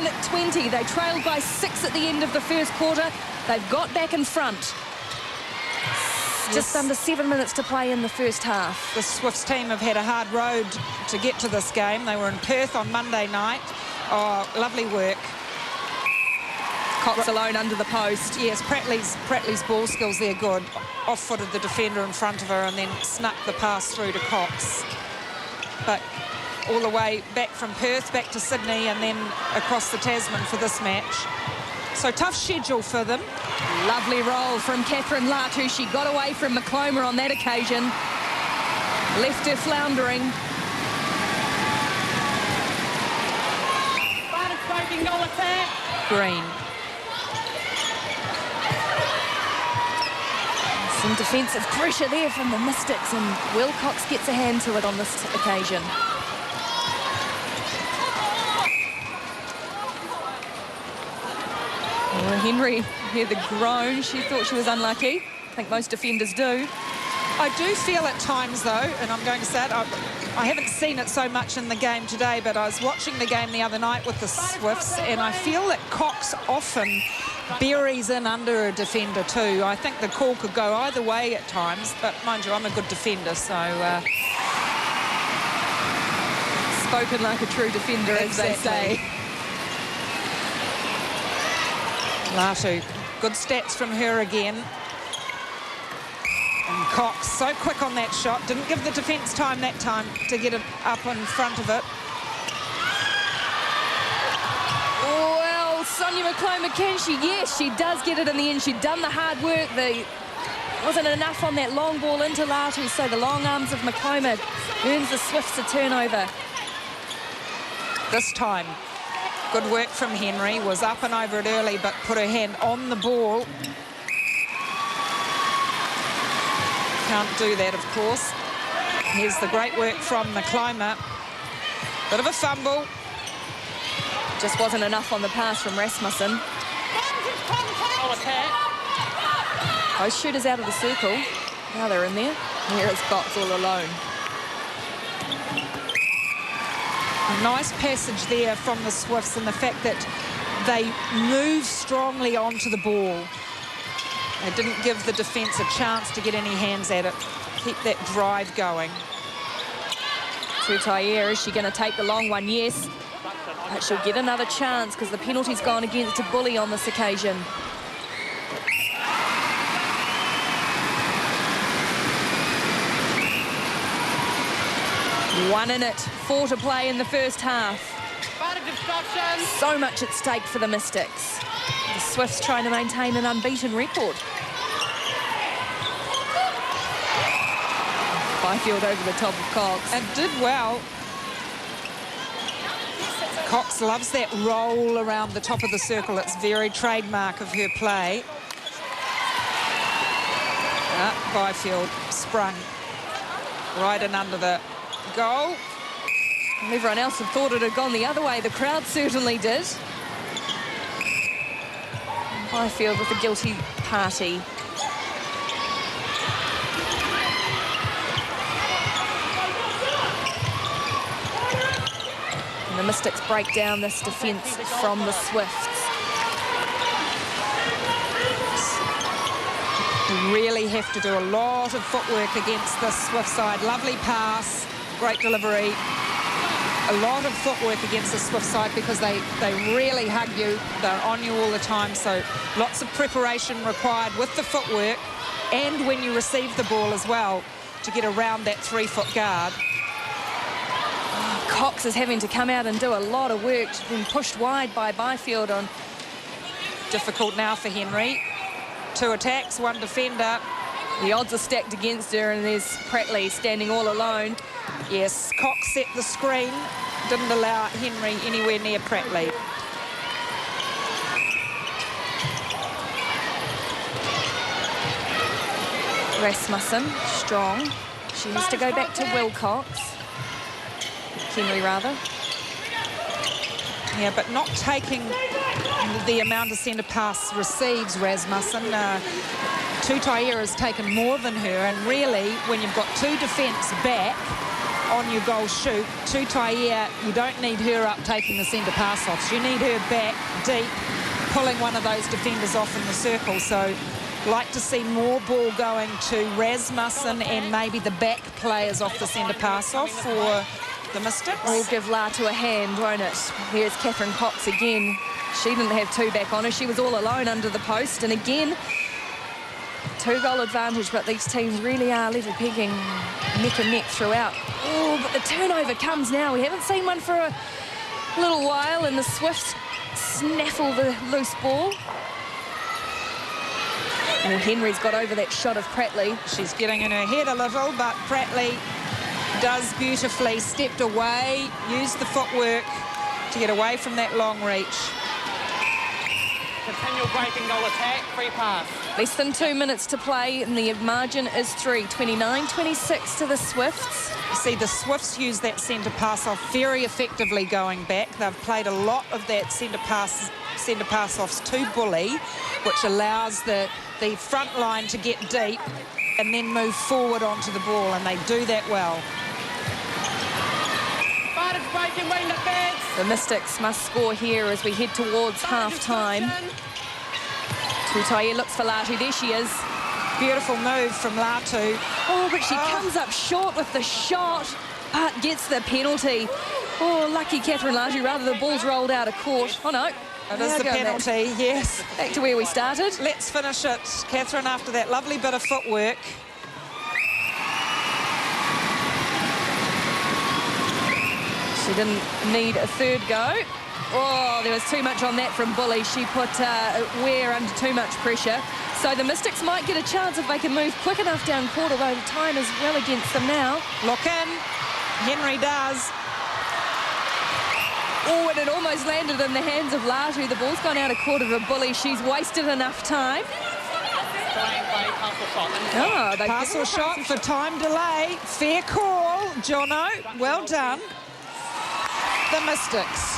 at 20. They trailed by 6 at the end of the first quarter. They've got back in front. Just under 7 minutes to play in the first half. The Swifts team have had a hard road to get to this game. They were in Perth on Monday night. Oh, lovely work. Cox alone under the post. Yes, Prattley's ball skills, they're good. Off-footed the defender in front of her and then snuck the pass through to Cox. But all the way back from Perth, back to Sydney, and then across the Tasman for this match. So tough schedule for them. Lovely roll from Catherine Latu. She got away from McCloma on that occasion. Left her floundering. Green. Some defensive pressure there from the Mystics, and Will Cox gets a hand to it on this occasion. Oh, Henry, hear the groan. She thought she was unlucky. I think most defenders do. I do feel at times, though, and I'm going to say it, I haven't seen it so much in the game today, but I was watching the game the other night with the Swifts, and I feel that Cox often buries in under a defender too. I think the call could go either way at times, but mind you, I'm a good defender, so... Spoken like a true defender, as they say. Latu, good stats from her again. And Cox, so quick on that shot. Didn't give the defence time that time to get it up in front of it. Well, Sonia McCloma, can she? Yes, she does get it in the end. She'd done the hard work. There wasn't enough on that long ball into Latu, so the long arms of McCloma earns the Swifts a turnover. This time, good work from Henry. Was up and over it early, but put her hand on the ball. Can't do that, of course. Here's the great work from McCloma. Bit of a fumble. Just wasn't enough on the pass from Rasmussen. Both shooters out of the circle. Now they're in there. Here is Cox all alone. A nice passage there from the Swifts, and the fact that they move strongly onto the ball. They didn't give the defence a chance to get any hands at it. Keep that drive going. Tutaia, is she going to take the long one? Yes. But she'll get another chance because the penalty's gone against a bully on this occasion. One in it, 4 to play in the first half. So much at stake for the Mystics. The Swifts trying to maintain an unbeaten record. Byfield over the top of Cox. And did well. Cox loves that roll around the top of the circle. It's very trademark of her play. Byfield sprung right in under the goal. And everyone else had thought it had gone the other way. The crowd certainly did. Byfield with the guilty party. And the Mystics break down this defence from the Swifts. You really have to do a lot of footwork against the Swift side. Lovely pass, great delivery. A lot of footwork against the Swift side because they really hug you. They're on you all the time, so lots of preparation required with the footwork and when you receive the ball as well to get around that 3-foot guard. Cox is having to come out and do a lot of work. She's been pushed wide by Byfield on. Difficult now for Henry. 2 attacks, 1 defender. The odds are stacked against her, and there's Prattley standing all alone. Yes, Cox set the screen, didn't allow Henry anywhere near Prattley. Rasmussen, strong. She has to go back to Wilcox. Henry, rather. Yeah, but not taking the amount of centre pass receives, Rasmussen. Tutaia has taken more than her, and really, when you've got 2 defence back, on your goal shoot. To Taia, you don't need her up taking the centre pass-offs. You need her back deep, pulling one of those defenders off in the circle. So like to see more ball going to Rasmussen and maybe the back players off the centre pass-off for the Mystics. We'll give Latu a hand, won't it? Here's Catherine Cox again. She didn't have two back on her. She was all alone under the post. And again, 2-goal advantage, but these teams really are level pegging neck and neck throughout. Oh, but the turnover comes now. We haven't seen one for a little while, and the Swifts snaffle the loose ball. Well, Henry's got over that shot of Prattley. She's getting in her head a little, but Prattley does beautifully. Stepped away, used the footwork to get away from that long reach. Continual breaking goal attack, free pass. Less than 2 minutes to play, and the margin is 3. 29-26 to the Swifts. You see, the Swifts use that centre pass-off very effectively going back. They've played a lot of that centre pass-offs to Bully, which allows the front line to get deep and then move forward onto the ball, and they do that well. The Mystics must score here as we head towards half-time. Tutaia looks for Latu. There she is. Beautiful move from Latu. Oh, but she comes up short with the shot, but gets the penalty. Oh, lucky Catherine Latu. Rather, the ball's rolled out of court. Oh, no. It is the penalty, yes. Back to where we started. Let's finish it, Catherine, after that lovely bit of footwork. She didn't need a third go. Oh, there was too much on that from Bully. She put Ware under too much pressure. So the Mystics might get a chance if they can move quick enough down court, although the time is well against them now. Look in. Henry does. Oh, and it almost landed in the hands of Latu. The ball's gone out of court of a Bully. She's wasted enough time. Oh, Parcel shot for time delay. Fair call, Jono. Well done. The Mystics.